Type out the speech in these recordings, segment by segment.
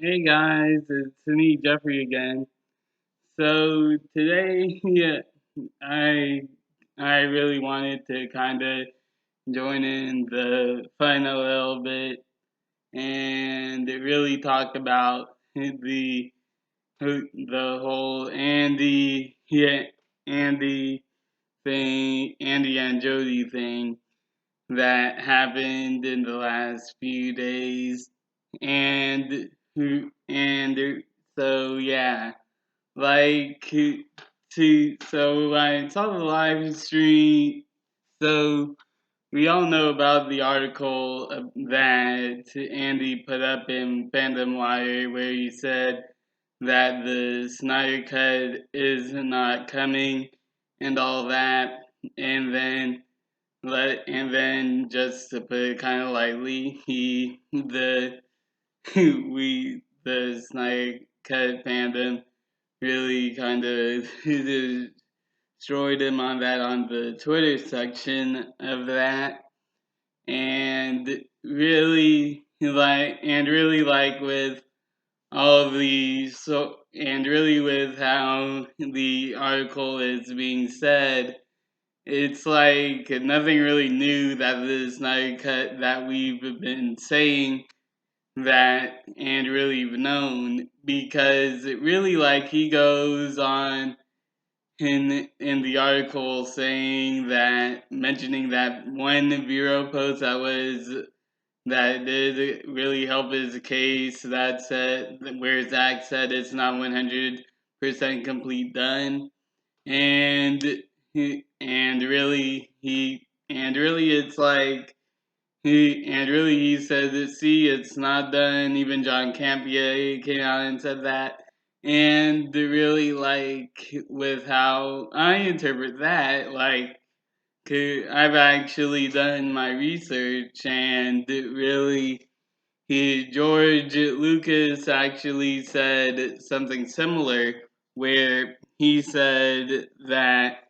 Hey guys, it's me, Jeffrey again. So today, I I really wanted to kind of join in the fun a little bit and really talk about the whole Andy Andy and Jody thing that happened in the last few days, and who and so yeah, like so I saw the live stream. So we all know about the article that Andy put up in Fandom Wire where he said that the Snyder cut is not coming and all that, and then just to put it kind of lightly, the Snyder cut fandom really kind of destroyed him on that on the Twitter section of that, and really like with all of the so and really with how the article is being said, it's like nothing really new that the Snyder cut that we've been saying that and really known, because it really like he goes on in the article saying that, mentioning that one Vero post that did really help his case, that said where Zach said it's not 100% complete done, and and really it's like he said that, see, it's not done. Even John Campea came out and said that. And really, like, with how I interpret that, like, 'cause I've actually done my research, and it really, George Lucas actually said something similar, where he said that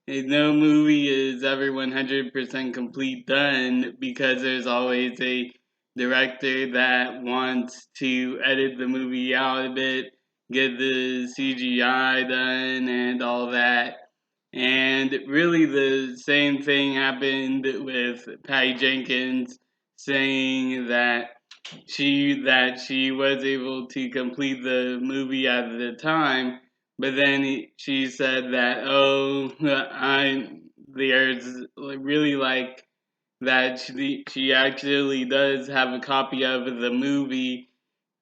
no movie is ever 100% complete done, because there's always a director that wants to edit the movie out a bit, get the CGI done, and all that. And really, the same thing happened with Patty Jenkins saying that she was able to complete the movie at the time, but then she said that, oh, I there's really like that she actually does have a copy of the movie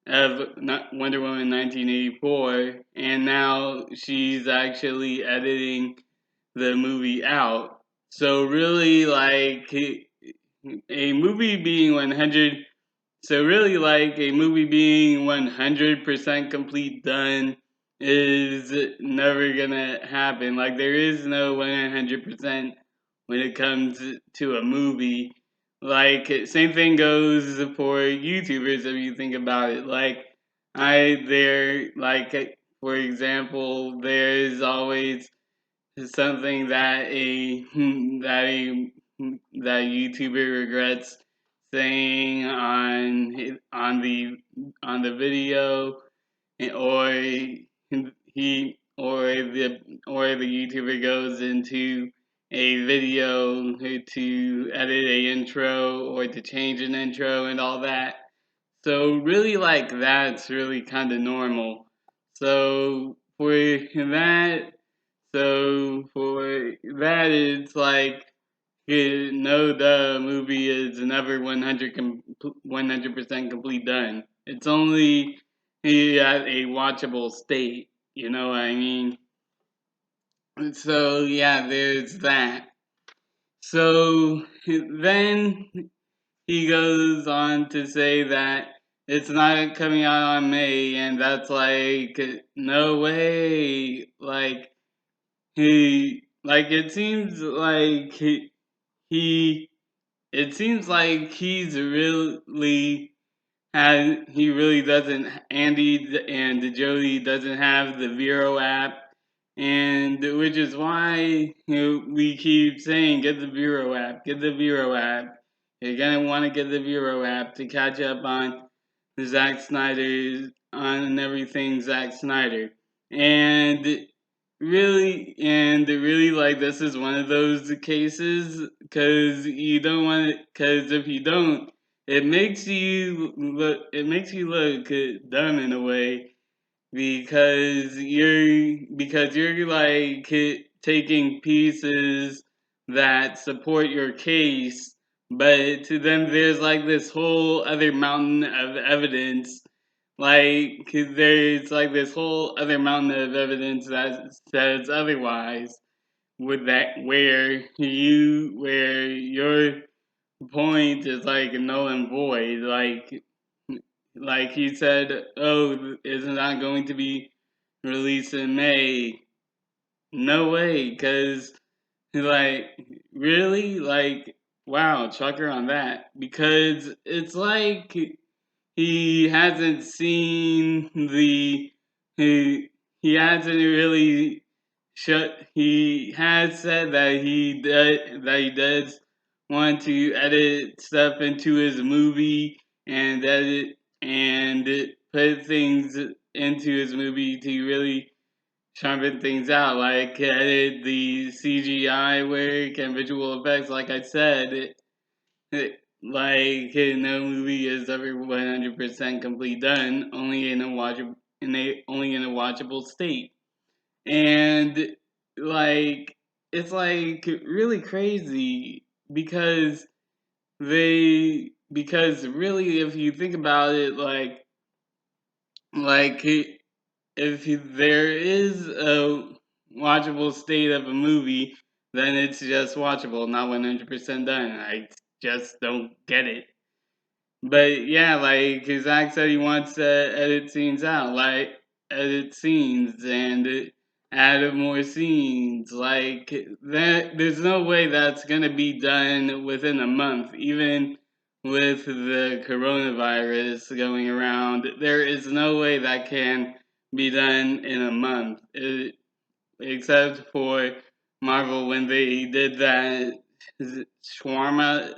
of Wonder Woman 1984, and now she's actually editing the movie out. So really, like, a movie being 100 so really, like, a movie being 100% complete done is never gonna happen. Like, there is no 100% when it comes to a movie. Like, same thing goes for YouTubers if you think about it. Like, for example, there's always something that that a YouTuber regrets saying on the video, or the YouTuber goes into a video to edit a intro or to change an intro and all that. So really, like, that's really kind of normal. So that for that, it's like, no, the movie is never 100% complete done. It's only at a watchable state. You know what I mean? So yeah, there's that. So then he goes on to say that it's not coming out on May, and that's like, no way. Like, it seems like he it seems like he really doesn't, Andy and Jody doesn't have the Vero app, and which is why, we keep saying, get the Vero app, get the Vero app. You're gonna want to get the Vero app to catch up on Zack Snyder on everything Zack Snyder. And really like this is one of those cases because you don't want it, because if you don't, it makes you look dumb in a way because you're like taking pieces that support your case, but to them there's like this whole other mountain of evidence. Like there's like this whole other mountain of evidence that says otherwise. With that, where your point is like null and void. Like he said, oh, it's not going to be released in May. No way, because, like, really? Like, wow, chucker on that. Because it's like he hasn't seen he hasn't really he has said that he does want to edit stuff into his movie and edit and put things into his movie to really sharpen things out, like edit the CGI work and visual effects. Like I said, like no movie is ever 100% complete done, only in a watchable state. And like it's like really crazy because because really if you think about it, like if there is a watchable state of a movie, then it's just watchable, not 100% done. I just don't get it. But yeah, like Zach said, he wants to edit scenes out, like edit scenes and add more scenes. Like that, there's no way that's gonna be done within a month, even with the coronavirus going around. There is no way that can be done in a month, except for Marvel when they did that shawarma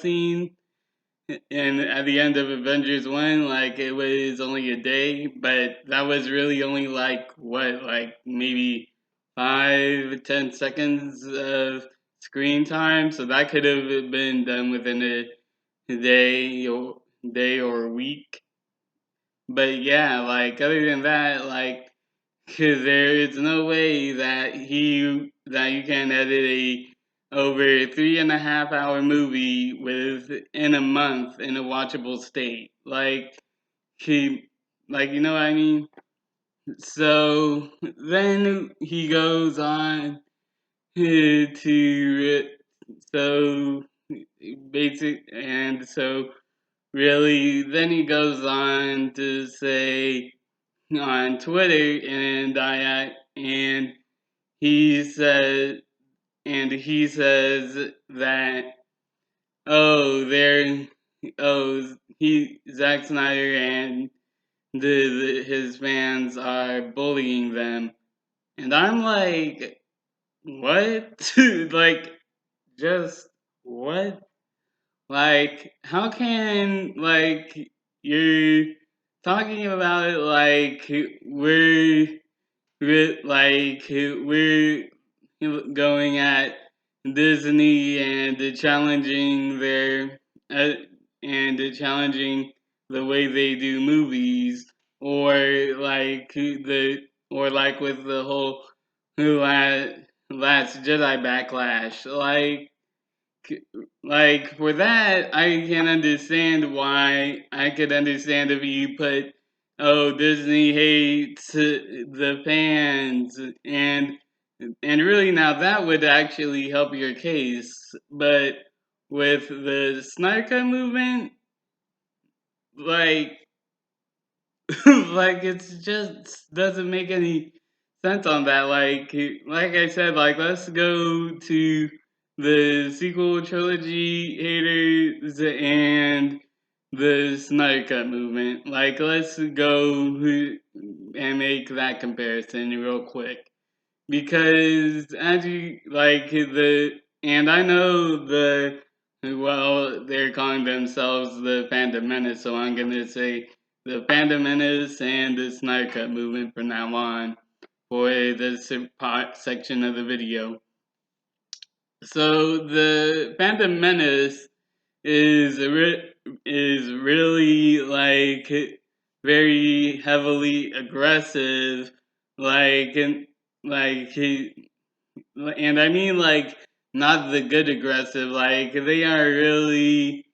scene and at the end of Avengers 1, like it was only a day, but that was really only like what, like maybe 5-10 seconds of screen time. So that could have been done within a day or a week. But yeah, like other than that, like because there is no way that you can edit a over 3.5 hour movie within a month in a watchable state. He, you know what I mean. So then he goes on to so so really then he goes on to say on Twitter and he says he says that oh they're he Zack Snyder and his fans are bullying them, and I'm like what like just what, like how can like you're talking about it like we're going at Disney and challenging uh, challenging the way they do movies, or like with the whole last Jedi backlash, for that, I can understand why. I could understand if you put, oh, Disney hates the fans, and really now that would actually help your case. But with the Snyder movement, like like it's just doesn't make any sense on that. Like I said, like let's go to the sequel trilogy haters and the Snyder Cut movement. Like let's go and make that comparison real quick because as you like the and I know well, they're calling themselves the Phantom Menace, so I'm gonna say the Phantom Menace and the Snyder Cut movement from now on for this section of the video. So the Phantom Menace is is really like very heavily aggressive, like like he and I mean like not the good aggressive, like they are really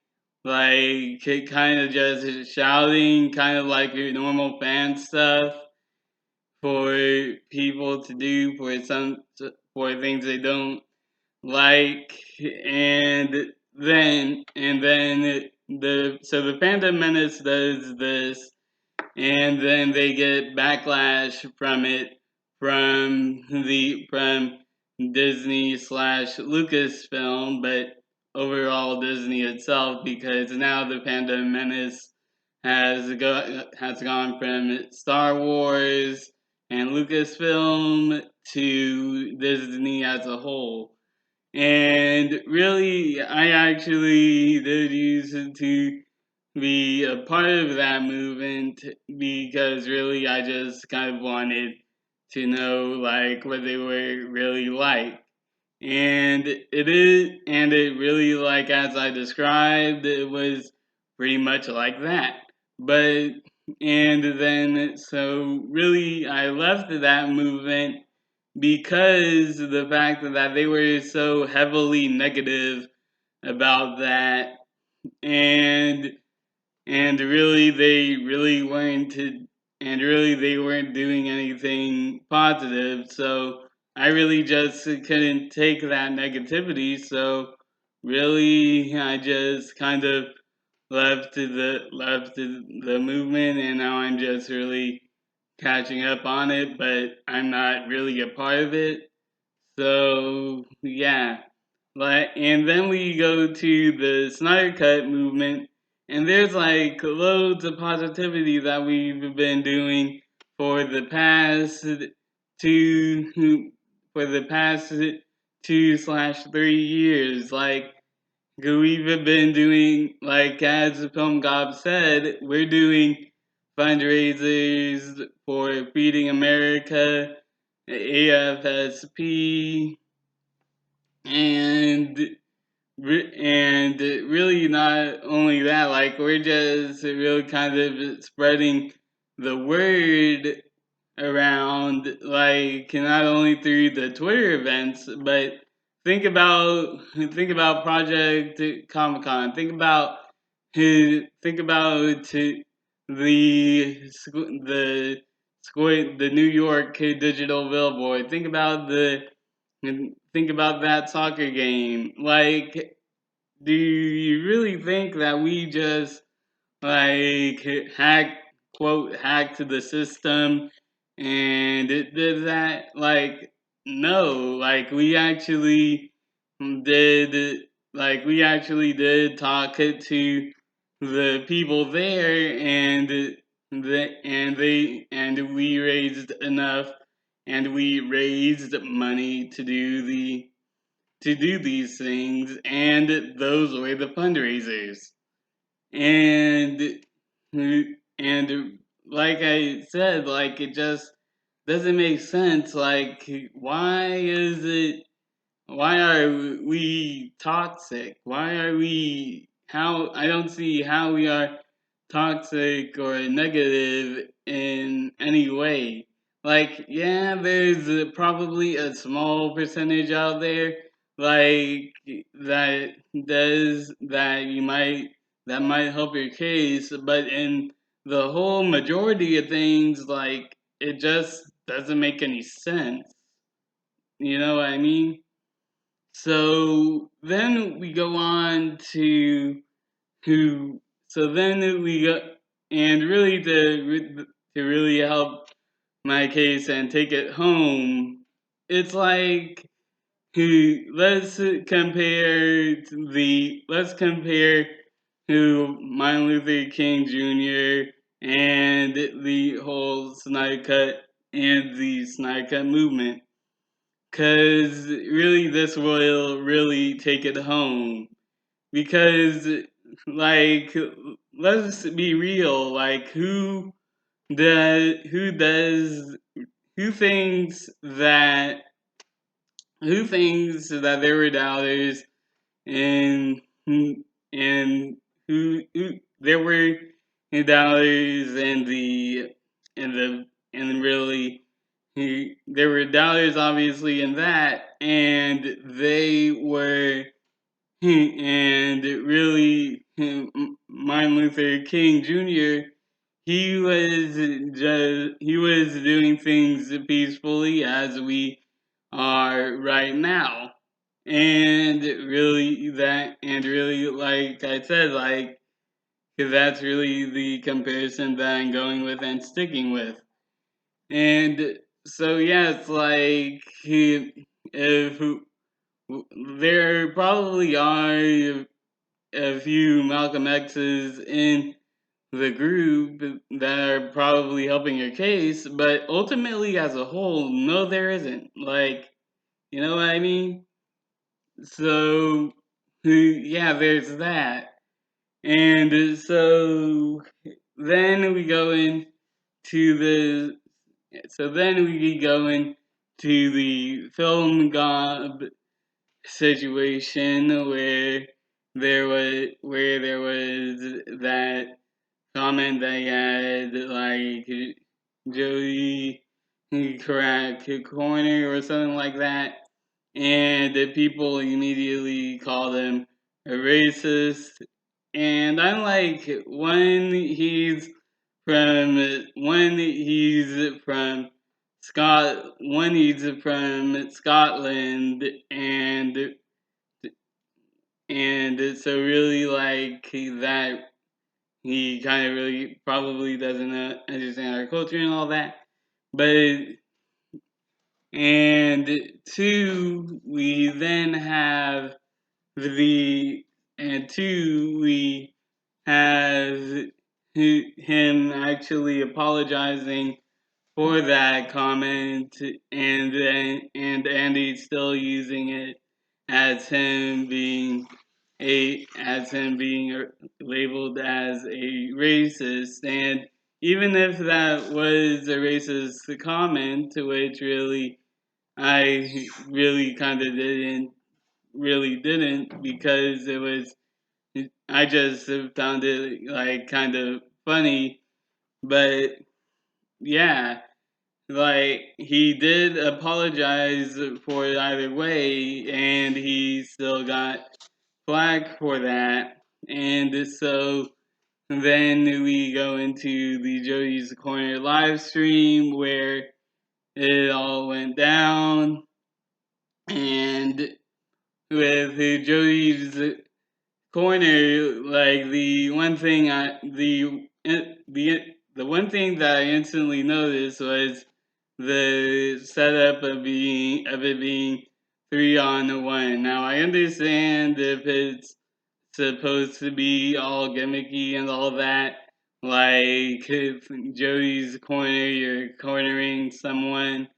like kind of just shouting, kind of like your normal fan stuff for people to do for things they don't like, and then the Phantom Menace does this, and then they get backlash from it from Disney slash Lucasfilm, but overall Disney itself, because now the Phantom Menace has gone from Star Wars and Lucasfilm to Disney as a whole. And really, I actually did use it to be a part of that movement, because really I just kind of wanted to know like what they were really like. And it really, like as I described, it was pretty much like that. But and then so really I left that movement because of the fact that they were so heavily negative about that, and really they really weren't they weren't doing anything positive. So I really just couldn't take that negativity. So really I just kind of left the movement, and now I'm just really catching up on it, but I'm not really a part of it. So yeah, like, and then we go to the Snyder Cut movement, and there's like loads of positivity that we've been doing for the past two for the past 2/3 years. Like we've been doing, like as the Film Gob said, we're doing fundraisers for Feeding America, AFSP, and really not only that, like we're just really kind of spreading the word around, like not only through the Twitter events, but think about Project Comic Con. Think about the New York digital billboard. Think about that soccer game. Like, do you really think that we just like hacked the system and it did that? Like, no, like did we actually did talk to the people there, and we raised enough, and we raised money to do these things, and those were the fundraisers. And and like I said, like it just doesn't make sense. Like why are we toxic? Why are we how I don't see how we are toxic or negative in any way. Like, yeah, there's probably a small percentage out there like that does that you might that might help your case, but in the whole majority of things, like it just doesn't make any sense. You know what I mean? So then we go on to so then we go, and really to really help my case and take it home, it's like let's compare to Martin Luther King Jr. and the whole Snyder Cut and the Snyder Cut movement, because really this will really take it home. because like let's be real, like does who thinks that who thinks that there were doubters and and who there were doubters in the and really there were doubters obviously in that, and they were and really Martin Luther King Jr. He was doing things peacefully as we are right now, and really like I said, like, because that's really the comparison that I'm going with and sticking with. And so yeah, it's like if there probably are a few Malcolm X's in the group that are probably helping your case, but ultimately as a whole, no, there isn't. Like, you know what I mean? So, yeah, there's that. And so then we go into the then we go into the film gob situation where there was that comment they had like Joey crack corner or something like that, and the people immediately called him a racist. And I'm like, when he's from when he's from Scotland, and so really like that he kind of really probably doesn't understand our culture and all that. But and two, we then have the and two we have him actually apologizing for that comment, and Andy's still using it as him being labeled as a racist. And even if that was a racist comment, which really I really kind of didn't, because it was, I just found it like kind of funny. But yeah, like he did apologize for it either way, and he still got flack for that. And so then we go into the Jody's Corner live stream where it all went down, and with Jody's Corner, like the one thing that I instantly noticed was the setup of it being 3-on-1. Now I understand if it's supposed to be all gimmicky and all that, like if Jody's corner, you're cornering someone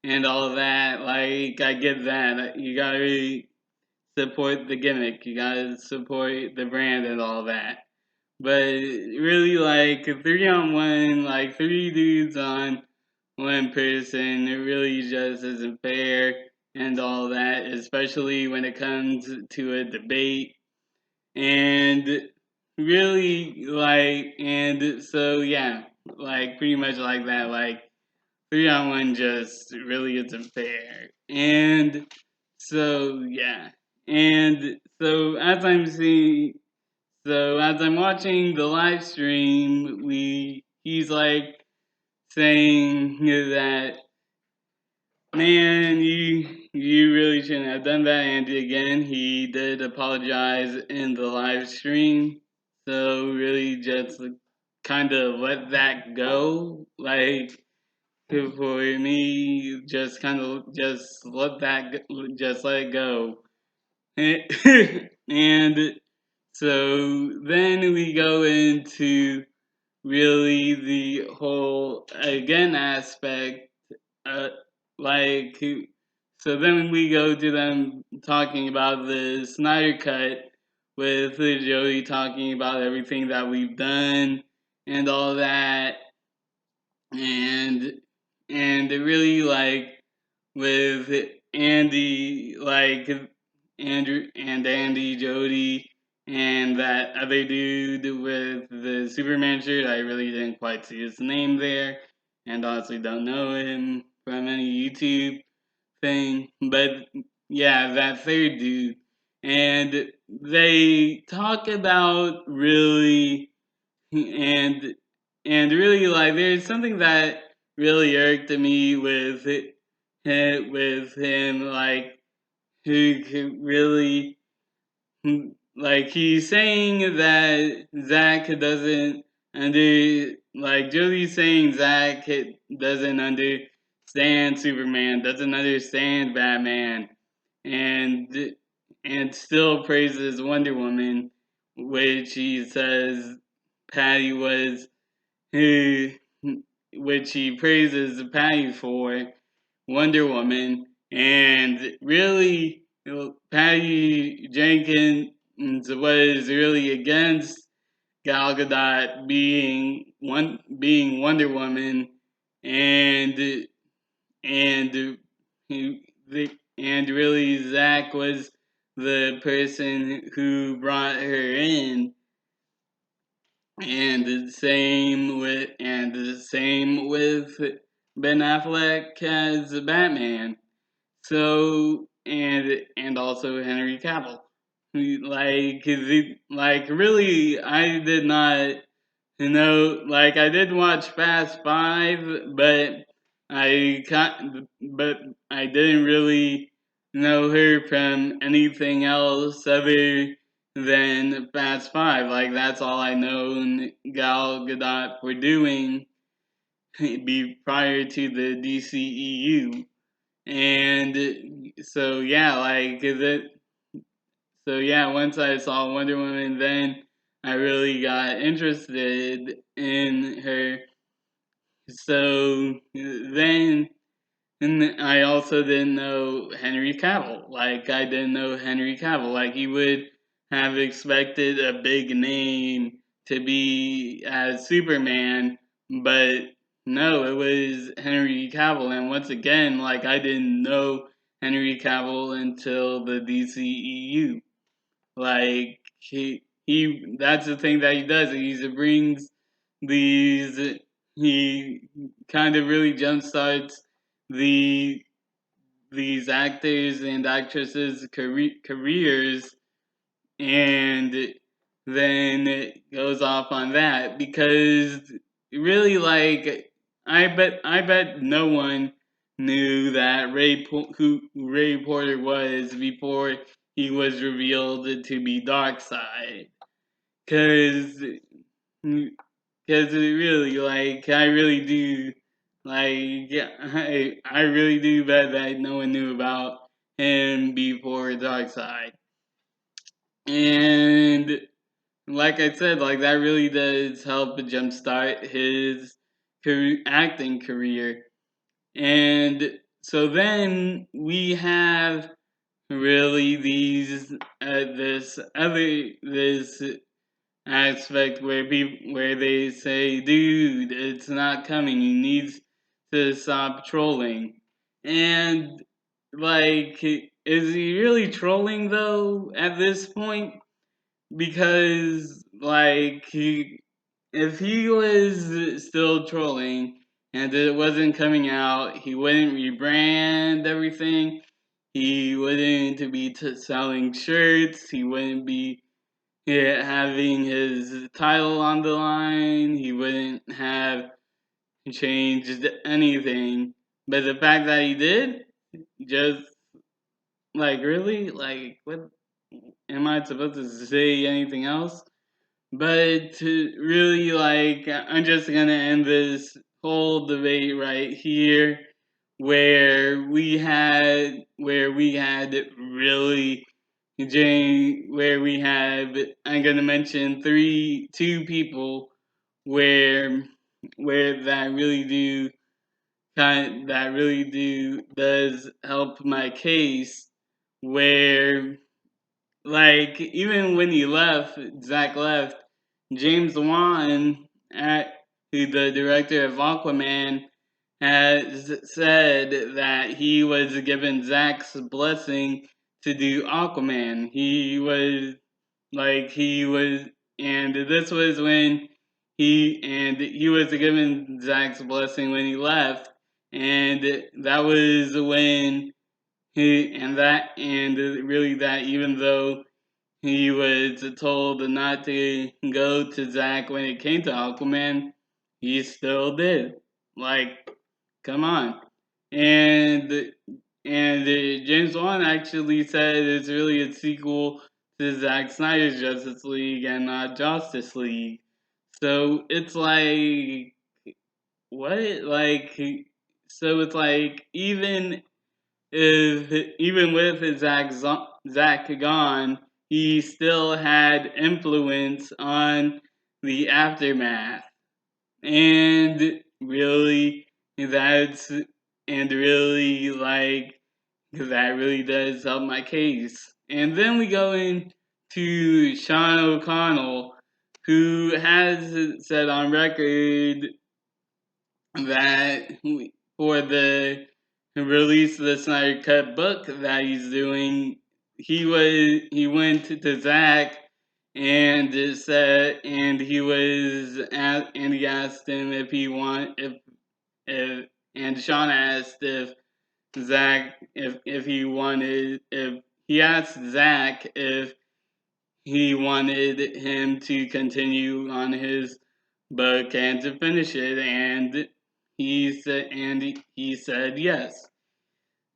and all that. Like I get that. You gotta really support the gimmick. You gotta support the brand and all that. But really, like 3-on-1, like three dudes on one person, it really just isn't fair and all that, especially when it comes to a debate. And really, like, and so yeah, like pretty much like that, like 3-on-1 just really isn't fair. And so yeah, and so as I'm watching the live stream, he's like saying that, man, you really shouldn't have done that. And again, he did apologize in the live stream. So really, just kind of let that go. Like for me, just kind of just let it go. And so then we go into really the whole again aspect, uh, like so then we go to them talking about the Snyder cut, with Jody talking about everything that we've done and all that, and it really like with Andy, like Andrew and Andy, Jody, and that other dude with the Superman shirt. I really didn't quite see his name there, and honestly don't know him from any YouTube thing. But yeah, that third dude, and they talk about really and really like there's something that really irked me with with him, like who could really like he's saying that Zach doesn't like Jody's saying Zach doesn't understand Superman, doesn't understand Batman, and still praises Wonder Woman, which he says Patty was who, which he praises Patty for Wonder Woman, and really Patty Jenkins was really against Gal Gadot being Wonder Woman, and and and really Zach was the person who brought her in, and the same with Ben Affleck as Batman. So and also Henry Cavill. Like really, I did not like I did watch Fast Five, but but I didn't really know her from anything else other than Fast Five. Like that's all I know Gal Gadot for doing be prior to the DCEU. And so yeah, so yeah, once I saw Wonder Woman, then I really got interested in her. So then, and I also didn't know Henry Cavill. Like I didn't know Henry Cavill. Like you would have expected a big name to be as Superman, but no, it was Henry Cavill. And once again, like I didn't know Henry Cavill until the DCEU. Like he that's the thing that he does. He brings these he kind of really jumpstarts the these actors and actresses careers, and then it goes off on that because really like I bet no one knew that who Ray Porter was before he was revealed to be Darkseid, because really like I really do like I really do bet that no one knew about him before Darkseid. And like I said, like that really does help jumpstart his acting career. And so then we have really this aspect where they say, "Dude, it's not coming. You need to stop trolling." And like, is he really trolling though at this point? Because if he was still trolling and it wasn't coming out, he wouldn't rebrand everything. He wouldn't be selling shirts. He wouldn't be having his title on the line. He wouldn't have changed anything. But the fact that he did, just like really, like what am I supposed to say anything else? But to really like, I'm just gonna end this whole debate right here, where we had really Jane, where we have I'm gonna mention two people where that really do that really do does help my case, where like even when he left, Zach left, James Wan, who the director of Aquaman, has said that he was given Zach's blessing to do Aquaman. He was, and this was when he was given Zach's blessing when he left, and that was when and really that even though he was told not to go to Zach when it came to Aquaman, he still did. Like, come on. And James Wan actually said it's really a sequel to Zack Snyder's Justice League and not Justice League. So it's like what? So it's like even with Zach gone, he still had influence on the aftermath, and really that's and really like that really does help my case. And then we go into Sean O'Connell, who has said on record that for the release of the Snyder Cut book that he's doing, he went to Zach and said, and and he asked him if he want if and Sean asked if Zach if he wanted if he asked Zach if he wanted him to continue on his book and to finish it, and he said yes.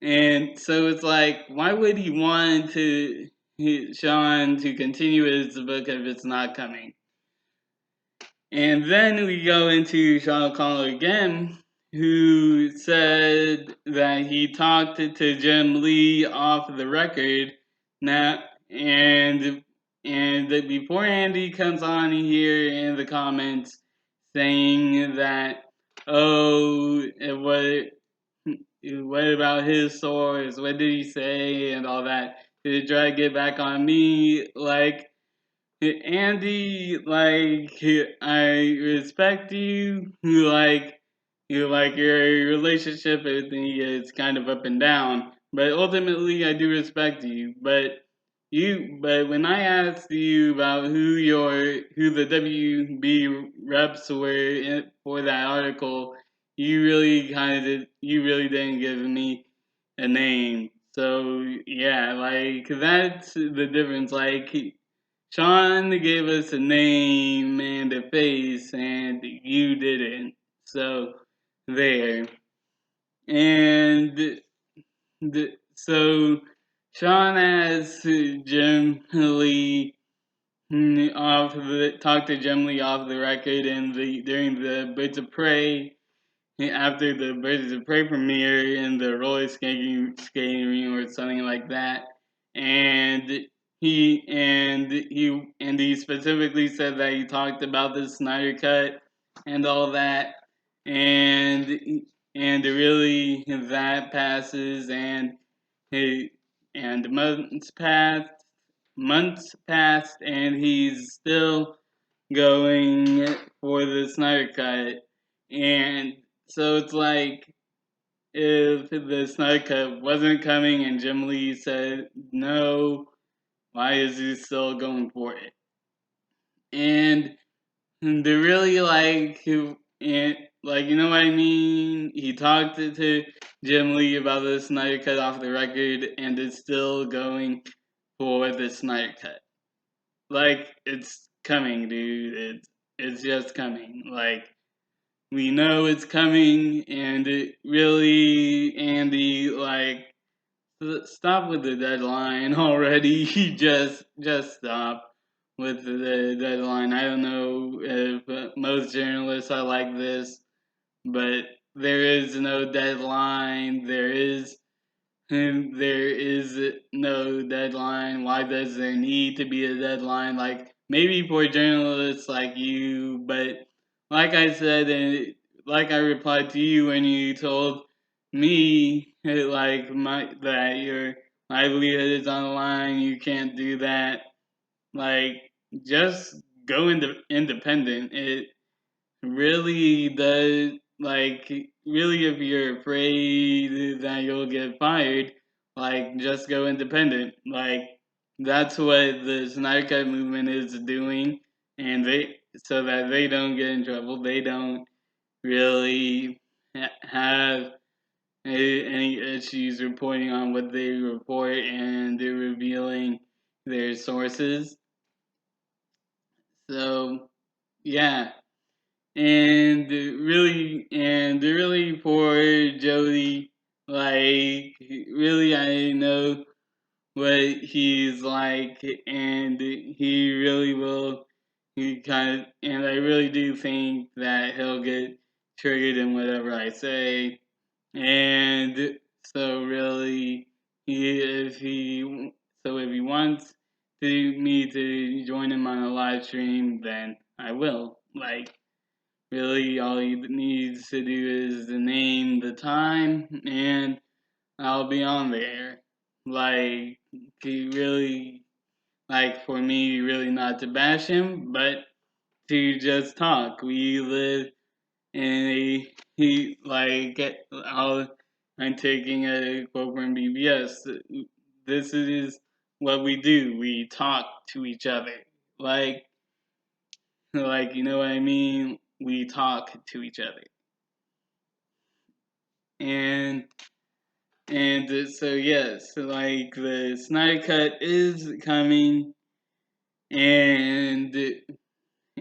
And so it's like, why would he want Sean to continue his book if it's not coming? And then we go into Sean O'Connell again, who said that he talked to Jim Lee off the record now, and that before Andy comes on here in the comments saying that, oh, what about his source? What did he say and all that? To try to get back on me, like Andy, I respect you. Like your relationship with me is kind of up and down, but ultimately I do respect you. But when I asked you about who the WB reps were for that article, you really didn't give me a name. So yeah, like that's the difference. Sean gave us a name and a face, and you didn't. So there. And so Sean asked Jim Lee talked to Jim Lee off the record in the during the Birds of Prey after the Birds of Prey premiere in the skating ring or something like that, and he specifically said that he talked about the Snyder Cut and all that, and really that passes he and months passed and he's still going for the Snyder Cut, and so it's like if the Snyder Cut wasn't coming and Jim Lee said no, why is he still going for it? And they're really and you know what I mean? He talked to Jim Lee about the Snyder Cut off the record and is still going for the Snyder Cut. Like it's coming, dude. It's just coming. Like we know it's coming, and it really, Andy, stop with the deadline already. Just stop with the deadline. I don't know if most journalists are like this, but there is no deadline. There is no deadline. Why does there need to be a deadline? Like maybe for journalists like you, but like I said, and like I replied to you when you told me, that livelihood is on the line. You can't do that. Like, just go independent. It really does, like, really, if you're afraid that you'll get fired, like, just go independent. Like, that's what the Snyder Cut movement is doing, and so that they don't get in trouble, they don't really have any issues reporting on what they report, and they're revealing their sources. So, yeah. And really for Jody, like, really, I know what he's like, and he really will. And I really do think that he'll get triggered in whatever I say, and so really, if he wants me to join him on a live stream, then I will. Like, really, all he needs to do is name the time, and I'll be on there. Like, he really, like, for me, really not to bash him, but to just talk. We live in I'm taking a quote from BBS. This is what we do. We talk to each other. Like, you know what I mean? We talk to each other. And so yes, like, the Snyder Cut is coming, and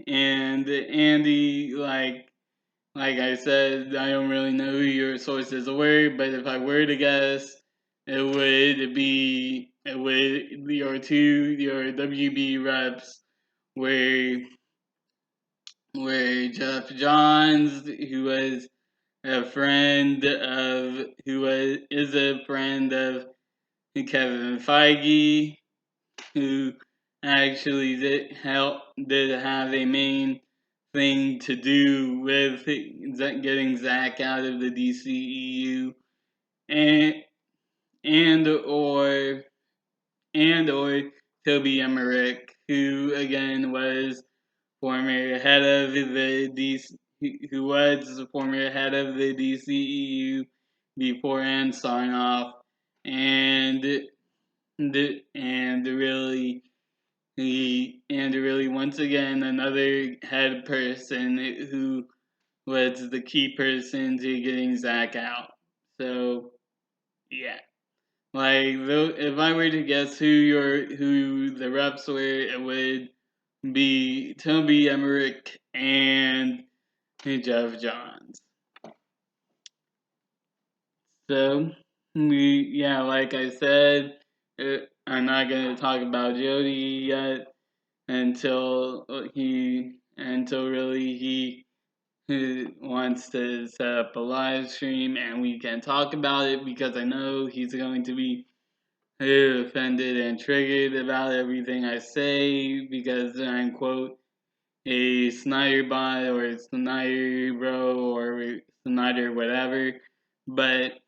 Andy, like I said, I don't really know who your sources were, but if I were to guess, it would be your WB reps were Jeff Johns, who was a friend of who was is a friend of Kevin Feige, who actually did have a main thing to do with getting Zack out of the DCEU, and or Toby Emmerich, who again was former head of the DC, who was the former head of the DCEU before and sign off, and really once again another head person who was the key person to getting Zack out. So yeah, like, if I were to guess who the reps were, it would be Toby Emmerich and Jeff Johns. So yeah, like I said, I'm not gonna talk about Jody yet until really he wants to set up a live stream and we can talk about it, because I know he's going to be offended and triggered about everything I say because I'm, quote, a Snyder bot or a Snyder bro or Snyder whatever. But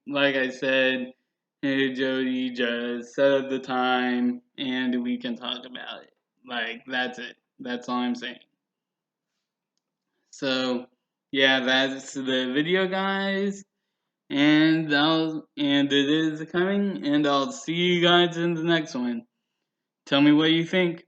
like I said, hey Jody, just set up the time and we can talk about it. Like, that's it. That's all I'm saying. So yeah, that's the video, guys. And it is coming, and I'll see you guys in the next one. Tell me what you think.